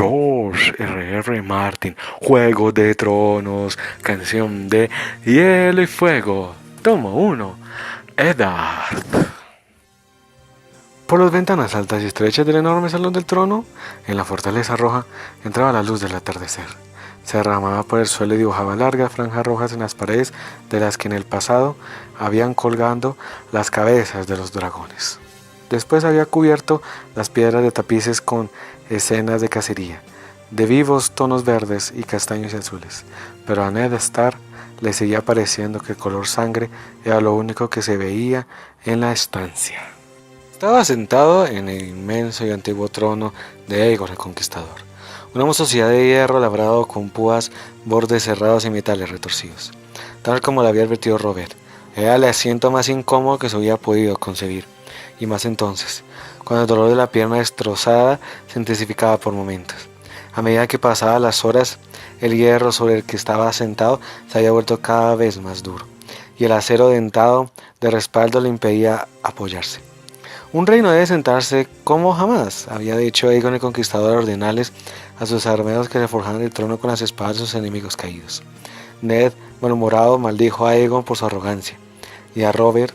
George R.R. Martin, Juego de Tronos, canción de Hielo y Fuego, tomo 1, Eddard. Por las ventanas altas y estrechas del enorme salón del trono, en la fortaleza roja, entraba la luz del atardecer. Se derramaba por el suelo y dibujaba largas franjas rojas en las paredes de las que en el pasado habían colgando las cabezas de los dragones. Después había cubierto las piedras de tapices con escenas de cacería, de vivos tonos verdes y castaños y azules, pero a Ned Stark le seguía pareciendo que el color sangre era lo único que se veía en la estancia. Estaba sentado en el inmenso y antiguo trono de Aegon el Conquistador, una monstruosidad de hierro labrado con púas, bordes cerrados y metales retorcidos, tal como lo había advertido Robert. Era el asiento más incómodo que se había podido concebir, y más entonces, cuando el dolor de la pierna destrozada se intensificaba por momentos. A medida que pasaban las horas, el hierro sobre el que estaba sentado se había vuelto cada vez más duro, y el acero dentado de respaldo le impedía apoyarse. Un rey no debe sentarse como jamás, había dicho Aegon el Conquistador a ordenales a sus armeros que se forjaran el trono con las espadas de sus enemigos caídos. Ned, malhumorado, maldijo a Aegon por su arrogancia, y a Robert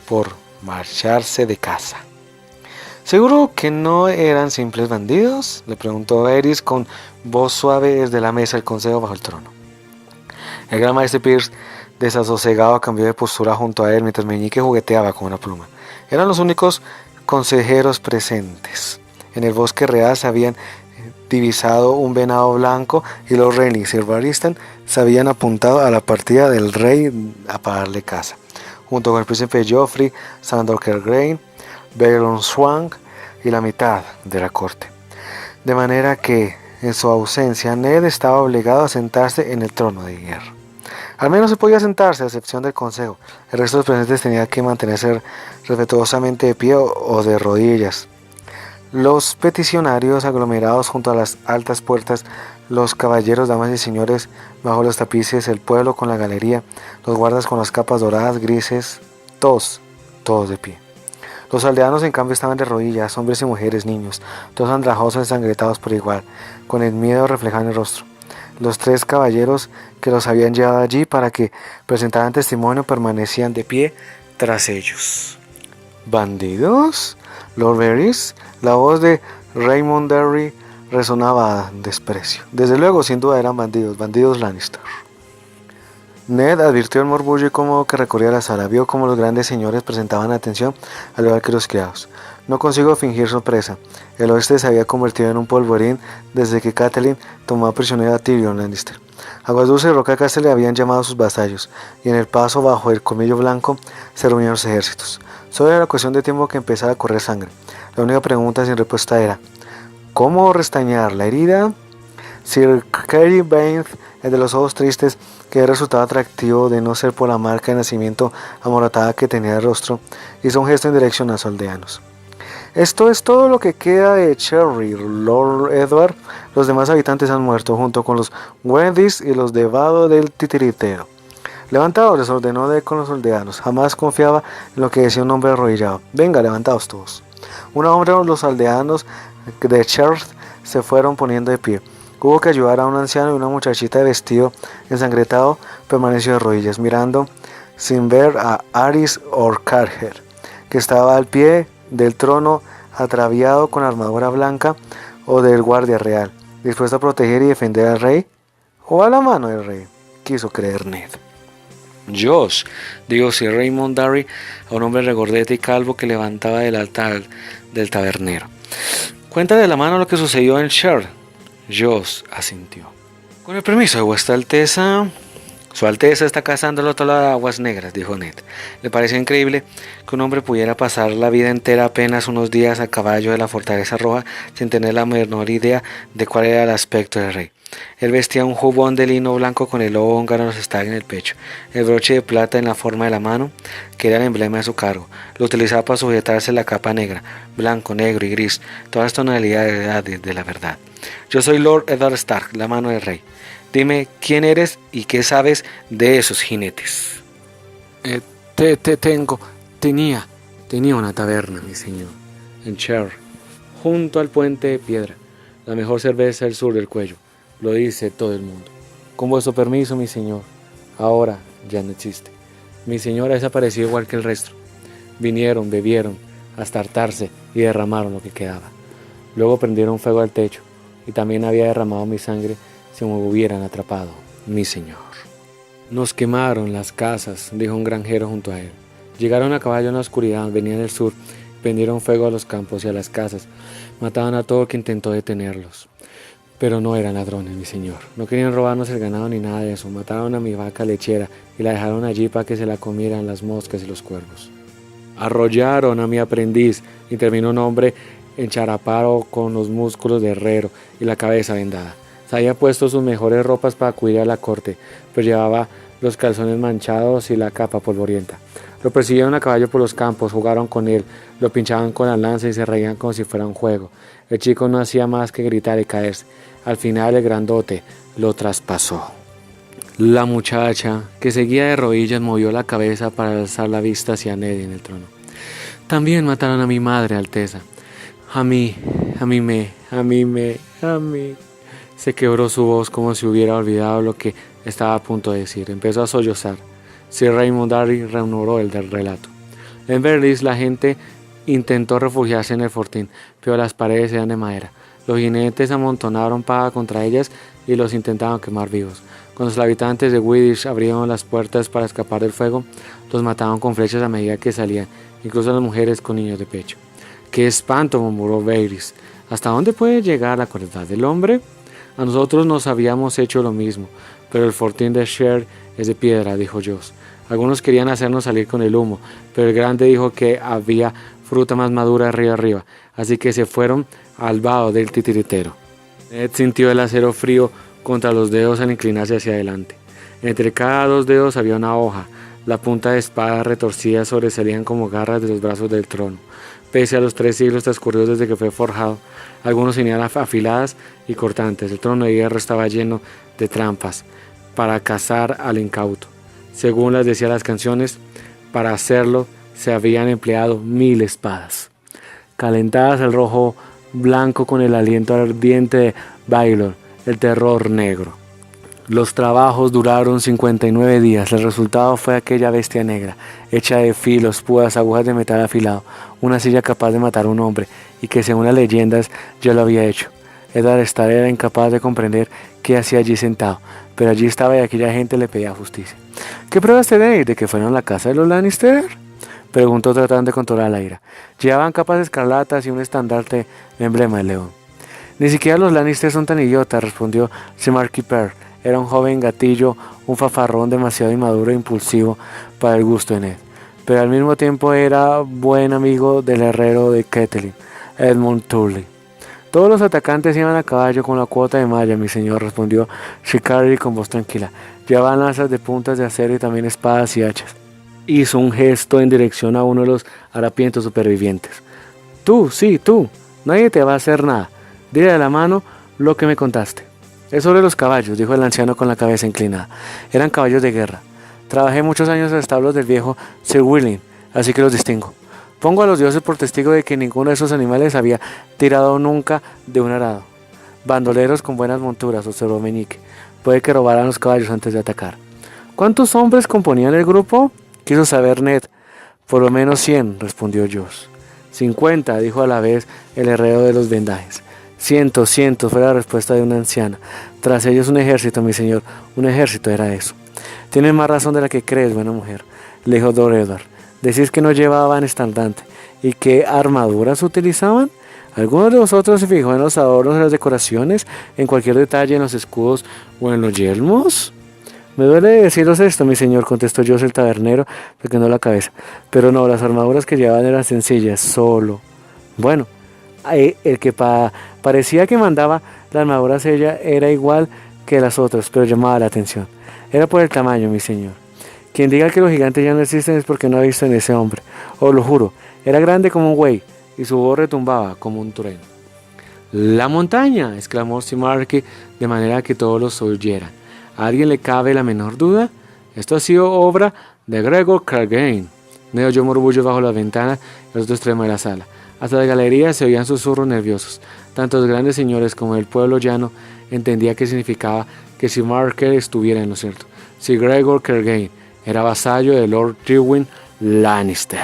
por marcharse de casa. ¿Seguro que no eran simples bandidos?, le preguntó Varys con voz suave desde la mesa del consejo bajo el trono. El gran maestre Pierce, desasosegado, cambió de postura junto a él mientras Meñique jugueteaba con una pluma. Eran los únicos consejeros presentes. En el bosque real se habían divisado un venado blanco y los Rhaenys y Barristan se habían apuntado a la partida del rey a pagarle caza, junto con el príncipe Joffrey, Sandor Clegane, Balon Swank y la mitad de la corte. De manera que, en su ausencia, Ned estaba obligado a sentarse en el trono de hierro. Al menos se podía sentarse, a excepción del consejo. El resto de los presentes tenía que mantenerse respetuosamente de pie o de rodillas. Los peticionarios aglomerados junto a las altas puertas, los caballeros, damas y señores bajo los tapices, el pueblo con la galería, los guardas con las capas doradas, grises, todos de pie. Los aldeanos en cambio estaban de rodillas, hombres y mujeres, niños, todos andrajosos, ensangrentados por igual, con el miedo reflejado en el rostro. Los 3 caballeros que los habían llevado allí para que presentaran testimonio permanecían de pie tras ellos. ¿Bandidos? Lord Varys, la voz de Raymond Derry resonaba en desprecio. Desde luego, sin duda eran bandidos Lannister. Ned advirtió el murmullo incómodo que recorría la sala. Vio cómo los grandes señores presentaban atención al igual que los criados. No consigo fingir sorpresa. El oeste se había convertido en un polvorín desde que Catelyn tomó prisionero a Tyrion Lannister. Aguas Dulces y Roca Casterly habían llamado a sus vasallos, y en el paso bajo el colmillo blanco se reunieron los ejércitos. Solo era cuestión de tiempo que empezara a correr sangre. La única pregunta sin respuesta era: ¿cómo restañar la herida? Sir Cary Baines, el de los ojos tristes, que resultaba atractivo de no ser por la marca de nacimiento amoratada que tenía el rostro, hizo un gesto en dirección a los aldeanos. Esto es todo lo que queda de Cherry, Lord Edward. Los demás habitantes han muerto, junto con los Wendys y los de Vado del Titiritero. Levantaos, les ordenó de con los aldeanos. Jamás confiaba en lo que decía un hombre arrodillado. Venga, levantaos todos. Una hora los aldeanos de Cherry se fueron poniendo de pie. Hubo que ayudar a un anciano y una muchachita de vestido ensangrentado permaneció de rodillas, mirando sin ver a Aris Orcarger, que estaba al pie del trono ataviado con armadura blanca, o del guardia real, dispuesto a proteger y defender al rey, o a la mano del rey, quiso creer Ned. Josh, dijo Sir Raymond Darry a un hombre regordete y calvo que levantaba del altar del tabernero. Cuenta de la mano lo que sucedió en Shard. Josh asintió. Con el permiso de vuestra alteza. Su Alteza está cazando al otro lado de Aguas Negras, dijo Ned. Le pareció increíble que un hombre pudiera pasar la vida entera apenas unos días a caballo de la Fortaleza Roja sin tener la menor idea de cuál era el aspecto del rey. Él vestía un jubón de lino blanco con el lobo húngaro en los estagos en el pecho, el broche de plata en la forma de la mano, que era el emblema de su cargo. Lo utilizaba para sujetarse la capa negra, blanco, negro y gris, todas las tonalidades de la verdad. Yo soy Lord Eddard Stark, la mano del rey. Dime quién eres y qué sabes de esos jinetes. Tenía una taberna, mi señor, en Cher, junto al puente de piedra. la mejor cerveza del sur del cuello. Lo dice todo el mundo. Con vuestro permiso, mi señor. Ahora ya no existe. Mi señor ha desaparecido igual que el resto. Vinieron, bebieron, hasta hartarse y derramaron lo que quedaba. Luego prendieron fuego al techo y también había derramado mi sangre si me hubieran atrapado, mi señor. Nos quemaron las casas, dijo un granjero junto a él. Llegaron a caballo en la oscuridad, venían del sur, prendieron fuego a los campos y a las casas, mataban a todo el que intentó detenerlos. Pero no eran ladrones, mi señor. No querían robarnos el ganado ni nada de eso. Mataron a mi vaca lechera y la dejaron allí para que se la comieran las moscas y los cuervos. Arrollaron a mi aprendiz, intervino un hombre encharapado con los músculos de herrero y la cabeza vendada. Se había puesto sus mejores ropas para acudir a la corte, pero llevaba los calzones manchados y la capa polvorienta. Lo persiguieron a caballo por los campos, jugaron con él, lo pinchaban con la lanza y se reían como si fuera un juego. El chico no hacía más que gritar y caerse. Al final el grandote lo traspasó. La muchacha, que seguía de rodillas, movió la cabeza para alzar la vista hacia Ned en el trono. También mataron a mi madre, Alteza. A mí. Se quebró su voz como si hubiera olvidado lo que estaba a punto de decir. Empezó a sollozar. Sir Raymond Darry reanudó el del relato. En Verlis la gente intentó refugiarse en el fortín, pero las paredes eran de madera. Los jinetes amontonaron paja contra ellas y los intentaban quemar vivos. Cuando los habitantes de Widish abrieron las puertas para escapar del fuego, los mataban con flechas a medida que salían, incluso las mujeres con niños de pecho. ¡Qué espanto!, murmuró Varys. ¿Hasta dónde puede llegar la crueldad del hombre? A nosotros nos habíamos hecho lo mismo, pero el fortín de Sher es de piedra, dijo Joss. Algunos querían hacernos salir con el humo, pero el grande dijo que había fruta más madura arriba, así que se fueron al vado del titiritero. Ned sintió el acero frío contra los dedos al inclinarse hacia adelante. Entre cada dos dedos había una hoja. La punta de espada retorcida sobresalían como garras de los brazos del trono. Pese a los 3 siglos transcurridos desde que fue forjado, algunos tenían afiladas y cortantes. El trono de hierro estaba lleno de trampas para cazar al incauto. Según las decían las canciones, para hacerlo se habían empleado 1000 espadas, calentadas al rojo blanco con el aliento ardiente de Baelor, el terror negro. Los trabajos duraron 59 días. El resultado fue aquella bestia negra, hecha de filos, púas, agujas de metal afilado, una silla capaz de matar a un hombre, y que según las leyendas ya lo había hecho. Eddard Stark era incapaz de comprender qué hacía allí sentado, pero allí estaba y aquella gente le pedía justicia. ¿Qué pruebas tenéis de que fueron a la casa de los Lannister?, preguntó tratando de controlar la ira. Llevaban capas escarlatas y un estandarte de emblema de león. Ni siquiera los Lannister son tan idiotas, respondió Sir Marky Pearl. Era un joven gatillo, un fafarrón demasiado inmaduro e impulsivo para el gusto de Ned, pero al mismo tiempo era buen amigo del herrero de Catelyn, Edmund Turley. Todos los atacantes iban a caballo con la cuota de malla, mi señor, respondió Shikari con voz tranquila. Llevaban lanzas de puntas de acero y también espadas y hachas. Hizo un gesto en dirección a uno de los harapientos supervivientes. Tú, nadie te va a hacer nada. Dile de la mano lo que me contaste. Es sobre los caballos, dijo el anciano con la cabeza inclinada. Eran caballos de guerra. Trabajé muchos años en establos del viejo Sir William, así que los distingo. Pongo a los dioses por testigo de que ninguno de esos animales había tirado nunca de un arado. Bandoleros con buenas monturas, observó Meñique. Puede que robaran los caballos antes de atacar. ¿Cuántos hombres componían el grupo?, quiso saber Ned. Por lo menos 100, respondió Joss. 50, dijo a la vez el herrero de los vendajes. 100, fue la respuesta de una anciana. Tras ellos un ejército, mi señor. Un ejército era eso. Tienes más razón de la que crees, buena mujer, le dijo Lord Eddard. Decís que no llevaban estandarte. ¿Y qué armaduras utilizaban? ¿Alguno de vosotros se fijó en los adornos, en las decoraciones, en cualquier detalle, en los escudos o en los yelmos? Me duele deciros esto, mi señor, contestó Joss el tabernero, tocando la cabeza. Pero no, las armaduras que llevaban eran sencillas, solo. Bueno, el que parecía que mandaba la armadura sella era igual que las otras, pero llamaba la atención. Era por el tamaño, mi señor. Quien diga que los gigantes ya no existen es porque no ha visto en ese hombre. Os lo juro, era grande como un buey y su voz retumbaba como un trueno. ¡La montaña!, exclamó Sir Marky de manera que todos los oyeran. ¿A alguien le cabe la menor duda? Esto ha sido obra de Gregor Clegane. Ned oyó murmullos bajo la ventana al otro extremo de la sala. Hasta la galería se oían susurros nerviosos. Tanto los grandes señores como el pueblo llano entendía qué significaba que Sir Marker estuviera en lo cierto. Sir Gregor Clegane era vasallo de Lord Tywin Lannister.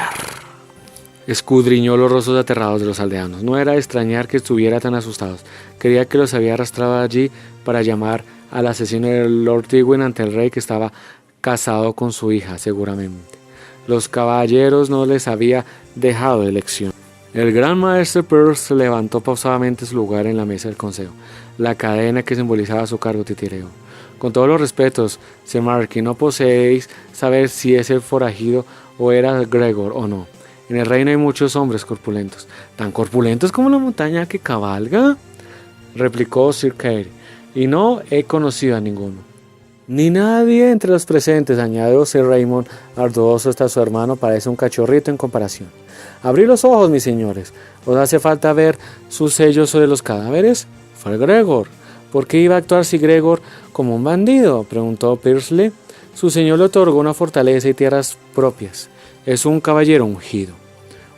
Escudriñó los rostros aterrados de los aldeanos. No era de extrañar que estuvieran tan asustados. Creía que los había arrastrado allí para llamar al asesino de Lord Tywin ante el rey, que estaba casado con su hija, seguramente. Los caballeros no les había dejado elección. El gran maestre Pearce se levantó pausadamente de su lugar en la mesa del consejo. La cadena que simbolizaba su cargo titireó. Con todos los respetos, Sir Marky, no poseéis saber si ese forajido o era Gregor o no. En el reino hay muchos hombres corpulentos. ¿Tan corpulentos como la montaña que cabalga?, replicó Sir Keir, y no he conocido a ninguno. Ni nadie entre los presentes, añadió Sir Raymond, arduoso hasta su hermano parece un cachorrito en comparación. Abrí los ojos, mis señores. ¿Os hace falta ver sus sellos sobre los cadáveres? Fue Gregor. ¿Por qué iba a actuar si Gregor como un bandido?, preguntó Persley. Su señor le otorgó una fortaleza y tierras propias. Es un caballero ungido.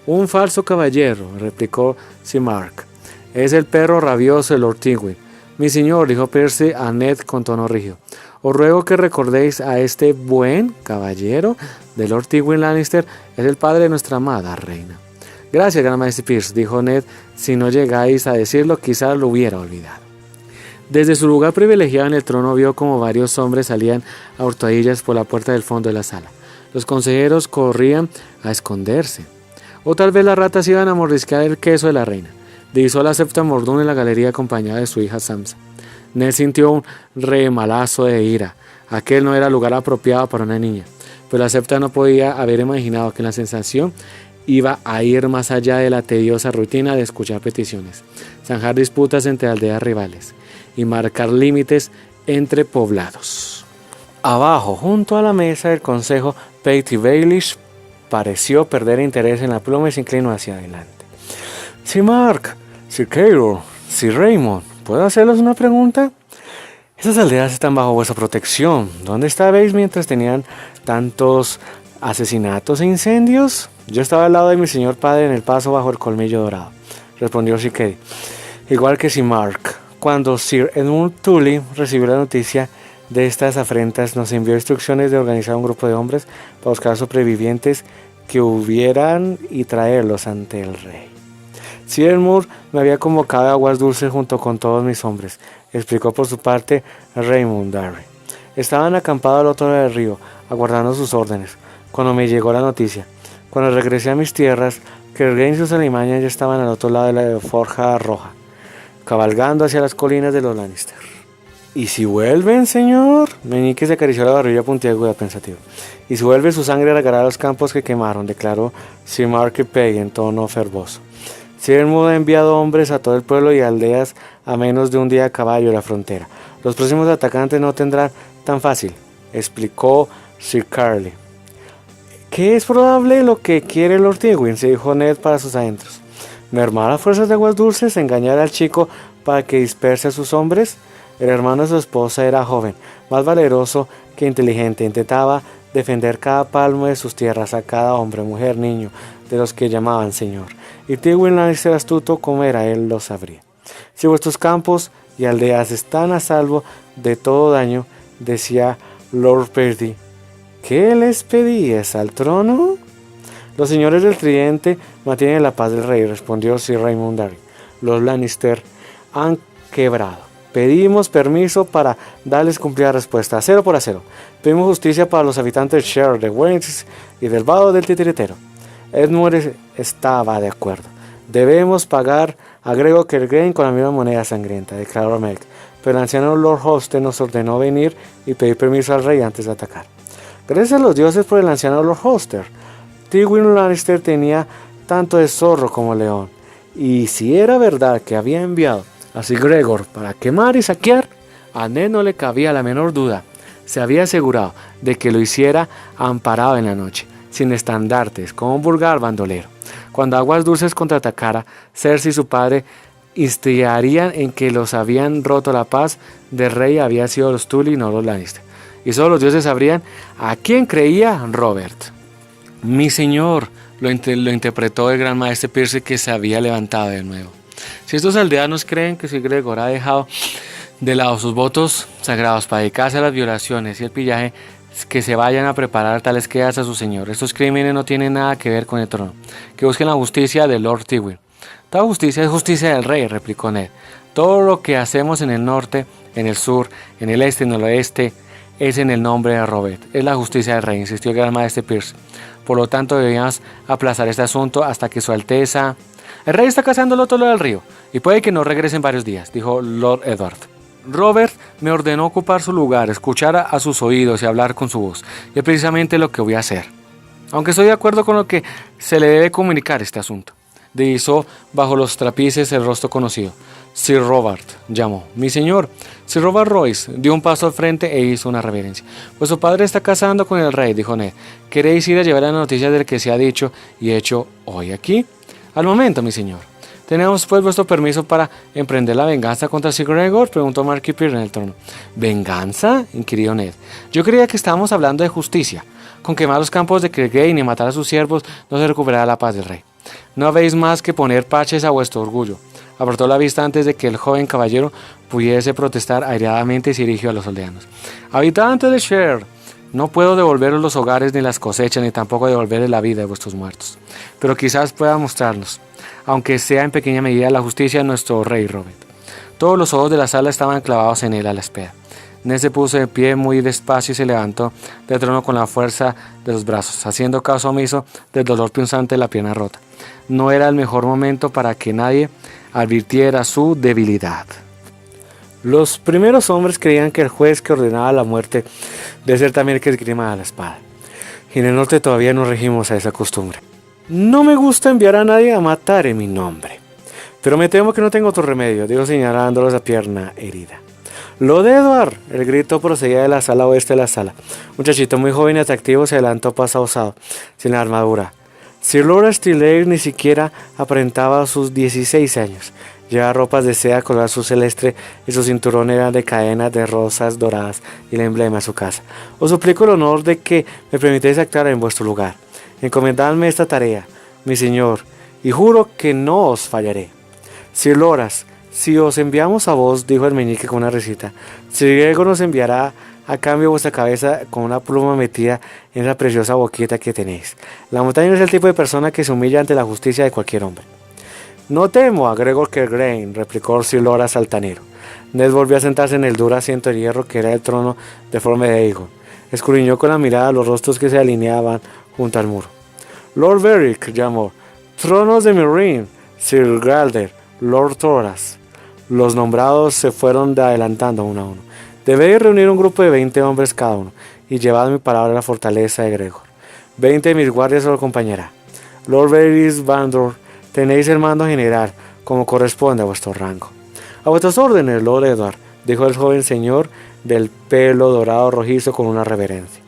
Un falso caballero, replicó Sir Mark. Es el perro rabioso de Lord Tywin. Mi señor, dijo Percy a Ned con tono rígido, os ruego que recordéis a este buen caballero de Lord Tywin Lannister, es el padre de nuestra amada reina. Gracias, gran maestre Pierce, dijo Ned, si no llegáis a decirlo, quizás lo hubiera olvidado. Desde su lugar privilegiado en el trono vio como varios hombres salían a hurtadillas por la puerta del fondo de la sala. Los consejeros corrían a esconderse. O tal vez las ratas iban a mordisquear el queso de la reina. Divisó a la septa Mordún en la galería acompañada de su hija Sansa. Ned sintió un remalazo de ira. Aquel no era lugar apropiado para una niña, pero la septa no podía haber imaginado que la sensación iba a ir más allá de la tediosa rutina de escuchar peticiones, zanjar disputas entre aldeas rivales y marcar límites entre poblados. Abajo, junto a la mesa del consejo, Patty Baelish pareció perder interés en la pluma y se inclinó hacia adelante. Sir Mark, Sir Keir, Sir Raymond, ¿puedo hacerles una pregunta? Esas aldeas están bajo vuestra protección. ¿Dónde estabais mientras tenían tantos asesinatos e incendios? Yo estaba al lado de mi señor padre en el paso bajo el colmillo dorado, respondió Sir Keir. Igual que Sir Mark, cuando Sir Edmund Tully recibió la noticia de estas afrentas, nos envió instrucciones de organizar un grupo de hombres para buscar sobrevivientes que hubieran y traerlos ante el rey. Sir Edmund me había convocado a Aguas Dulces junto con todos mis hombres, explicó por su parte Raymond Darry. Estaban acampados al otro lado del río, aguardando sus órdenes, cuando me llegó la noticia. Cuando regresé a mis tierras, Clegane y sus alimañas ya estaban al otro lado de la Forja Roja, cabalgando hacia las colinas de los Lannister. ¿Y si vuelven, señor? Meñique se acarició la barbilla puntiaguda pensativo. Y si vuelve, su sangre regará los campos que quemaron, declaró Sir Mark Pegg en tono fervoso. Sir Edmund ha enviado hombres a todo el pueblo y aldeas a menos de un día a caballo de la frontera. Los próximos atacantes no tendrán tan fácil, explicó Sir Carly. ¿Qué es probable lo que quiere Lord Tywin?, se dijo Ned para sus adentros. ¿Mermar las fuerzas de Aguas Dulces? ¿Engañar al chico para que disperse a sus hombres? El hermano de su esposa era joven, más valeroso que inteligente. Intentaba defender cada palmo de sus tierras a cada hombre, mujer, niño, de los que llamaban señor. Y Tywin Lannister, astuto como era él, lo sabría. Si vuestros campos y aldeas están a salvo de todo daño, decía Lord Perdy, ¿qué les pedías al trono? Los señores del Tridente mantienen la paz del rey, respondió Sir Raymond Darry. Los Lannister han quebrado. Pedimos permiso para darles cumplida respuesta, acero por acero. Pedimos justicia para los habitantes de Shire, de Wales y del Vado del Titiritero. Edmund estaba de acuerdo. Debemos pagar a Gregor Clegane con la misma moneda sangrienta, declaró Meg. Pero el anciano Lord Hoste nos ordenó venir y pedir permiso al rey antes de atacar. Gracias a los dioses por el anciano Lord Hoster. Tywin Lannister tenía tanto de zorro como león. Y si era verdad que había enviado a Sir Gregor para quemar y saquear, a Ned no le cabía la menor duda. Se había asegurado de que lo hiciera amparado en la noche, sin estandartes, como un vulgar bandolero. Cuando Aguas Dulces contraatacara, Cersei y su padre instigarían en que los habían roto la paz del rey había sido los Tully y no los Lannister. Y solo los dioses sabrían a quién creía Robert. Mi señor, lo interpretó el gran maestre Pierce, que se había levantado de nuevo. Si estos aldeanos creen que Sir Gregor ha dejado de lado sus votos sagrados para dedicarse a las violaciones y el pillaje, que se vayan a preparar tales quedas a su señor. Estos crímenes no tienen nada que ver con el trono. Que busquen la justicia de Lord Tywin. Toda justicia es justicia del rey, replicó Ned. Todo lo que hacemos en el norte, en el sur, en el este y en el oeste es en el nombre de Robert. Es la justicia del rey, insistió el gran maestre Pierce. Por lo tanto, debíamos aplazar este asunto hasta que su alteza... El rey está cazando al otro lado del río y puede que no regrese en varios días, dijo Lord Edward. Robert me ordenó ocupar su lugar, escuchar a sus oídos y hablar con su voz. Y es precisamente lo que voy a hacer. Aunque estoy de acuerdo con lo que se le debe comunicar este asunto. Divisó bajo los trapices el rostro conocido. Sir Robert, llamó. Mi señor. Sir Robert Royce dio un paso al frente e hizo una reverencia. Pues su padre está casando con el rey, dijo Ned. ¿Queréis ir a llevar la noticia del que se ha dicho y hecho hoy aquí? Al momento, mi señor. ¿Tenemos pues vuestro permiso para emprender la venganza contra Sir Gregor?, preguntó Marquis Pierce en el trono. ¿Venganza?, inquirió Ned. Yo creía que estábamos hablando de justicia. Con quemar los campos de Clegane y matar a sus siervos no se recuperará la paz del rey. No habéis más que poner parches a vuestro orgullo. Apartó la vista antes de que el joven caballero pudiese protestar airadamente y se dirigió a los aldeanos. Habitantes de Sher, no puedo devolveros los hogares ni las cosechas, ni tampoco devolverles la vida de vuestros muertos. Pero quizás pueda mostrarnos, aunque sea en pequeña medida, la justicia de nuestro rey Robert. Todos los ojos de la sala estaban clavados en él a la espera. Ned se puso de pie muy despacio y se levantó del trono con la fuerza de los brazos, haciendo caso omiso del dolor punzante de la pierna rota. No era el mejor momento para que nadie advirtiera su debilidad. Los primeros hombres creían que el juez que ordenaba la muerte debe ser también el que esgrima la espada. Y en el norte todavía no regimos a esa costumbre. No me gusta enviar a nadie a matar en mi nombre, pero me temo que no tengo otro remedio, dijo señalando la pierna herida. Lord Edward, el grito procedía de la sala oeste de la sala. Un muchachito muy joven y atractivo se adelantó pausado, sin la armadura. Sir Lord Stillare ni siquiera aparentaba sus 16 años. Llevaba ropas de seda color azul celeste y su cinturón era de cadenas de rosas doradas y el emblema de su casa. Os suplico el honor de que me permitáis actuar en vuestro lugar. Encomendadme esta tarea, mi señor, y juro que no os fallaré. Sir Loras, si os enviamos a vos, dijo el meñique con una risita, Sir Gregor nos enviará a cambio vuestra cabeza con una pluma metida en esa preciosa boquita que tenéis. La montaña es el tipo de persona que se humilla ante la justicia de cualquier hombre. No temo a Gregor Clegane, replicó Sir Loras altanero. Ned volvió a sentarse en el duro asiento de hierro que era el trono deforme de Aegon. Escudriñó con la mirada los rostros que se alineaban junto al muro. Lord Beric llamó. Tronos de Meereen, Sir Galder, Lord Thoras. Los nombrados se fueron adelantando uno a uno. Debéis reunir un grupo de 20 hombres cada uno, y llevad mi palabra a la fortaleza de Gregor. 20 de mis guardias os acompañará. Lord Varys Bandor, tenéis el mando general, como corresponde a vuestro rango. A vuestras órdenes, Lord Edward, dijo el joven señor del pelo dorado rojizo con una reverencia.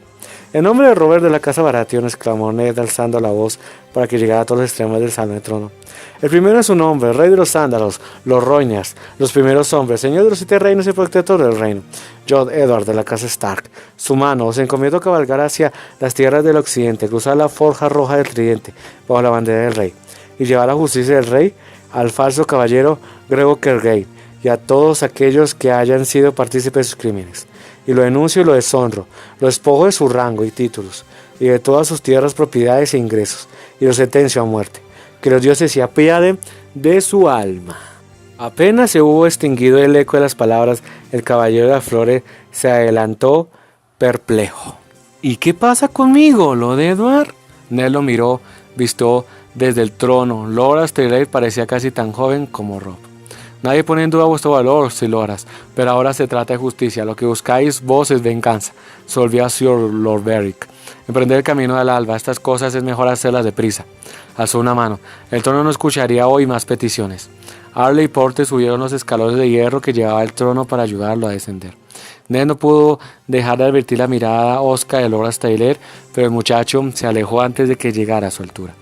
En nombre de Robert de la casa Baratheon, exclamó Ned alzando la voz para que llegara a todos los extremos del salón de trono. El primero es su nombre, rey de los sándalos, los roñas, los primeros hombres, señor de los 7 reinos y protector del reino. John Edward de la casa Stark. Su mano os encomiendo cabalgar hacia las tierras del occidente, cruzar la forja roja del tridente, bajo la bandera del rey, y llevar la justicia del rey al falso caballero Gregor Clegane, y a todos aquellos que hayan sido partícipes de sus crímenes. Y lo denuncio y lo deshonro, lo despojo de su rango y títulos, y de todas sus tierras, propiedades e ingresos, y lo sentencio a muerte. Que los dioses se apiaden de su alma. Apenas se hubo extinguido el eco de las palabras, el caballero de las flores se adelantó perplejo. ¿Y qué pasa conmigo, Lord Edward? Ned lo miró, visto desde el trono. Lord Stillare parecía casi tan joven como Rob. Nadie pone en duda vuestro valor, Sir Loras, pero ahora se trata de justicia. Lo que buscáis vos es venganza. Solvió a Sir Lord Beric. Emprender el camino del alba. Estas cosas es mejor hacerlas deprisa. Alzó una mano. El trono no escucharía hoy más peticiones. Arley y Porter subieron los escalones de hierro que llevaba el trono para ayudarlo a descender. Ned no pudo dejar de advertir la mirada hosca de Lord Stillare, pero el muchacho se alejó antes de que llegara a su altura.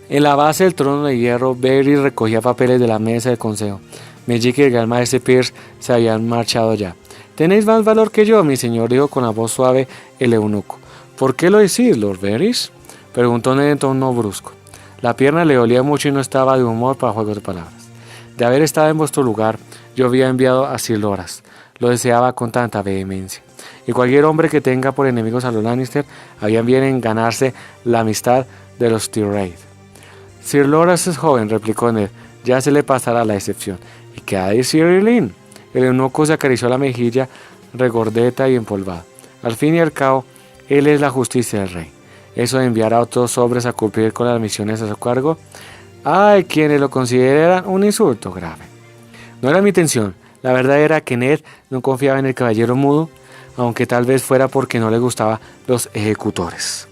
En la base del trono de hierro, Barry recogía papeles de la mesa del consejo. Meñique y el gran maestre Pierce se habían marchado ya. «Tenéis más valor que yo, mi señor», dijo con la voz suave el eunuco. «¿Por qué lo decís, Lord Varys?» preguntó Ned en tono brusco. La pierna le dolía mucho y no estaba de humor para juegos de palabras. De haber estado en vuestro lugar, yo había enviado a Sir Loras. Lo deseaba con tanta vehemencia. Y cualquier hombre que tenga por enemigos a los Lannister, habían bien en ganarse la amistad de los Tyrell. Sir Loras es joven, replicó Ned. Ya se le pasará la excepción. ¿Y qué ha de decir Eileen? El eunuco se acarició la mejilla regordeta y empolvada. Al fin y al cabo, él es la justicia del rey. Eso de enviar a otros hombres a cumplir con las misiones a su cargo, hay quienes lo consideran un insulto grave. No era mi intención. La verdad era que Ned no confiaba en el caballero mudo, aunque tal vez fuera porque no le gustaban los ejecutores.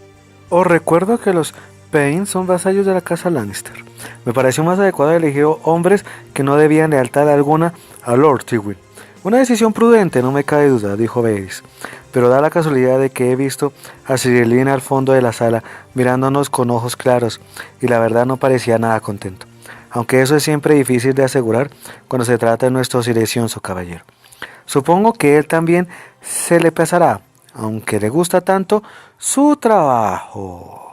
Os recuerdo que los Payne son vasallos de la casa Lannister. Me pareció más adecuado elegir hombres que no debían lealtad alguna a Lord Tywin. Una decisión prudente, no me cabe duda, dijo Varys. Pero da la casualidad de que he visto a Cyrillin al fondo de la sala, mirándonos con ojos claros, y la verdad no parecía nada contento. Aunque eso es siempre difícil de asegurar cuando se trata de nuestro silencioso caballero. Supongo que él también se le pesará, aunque le gusta tanto su trabajo.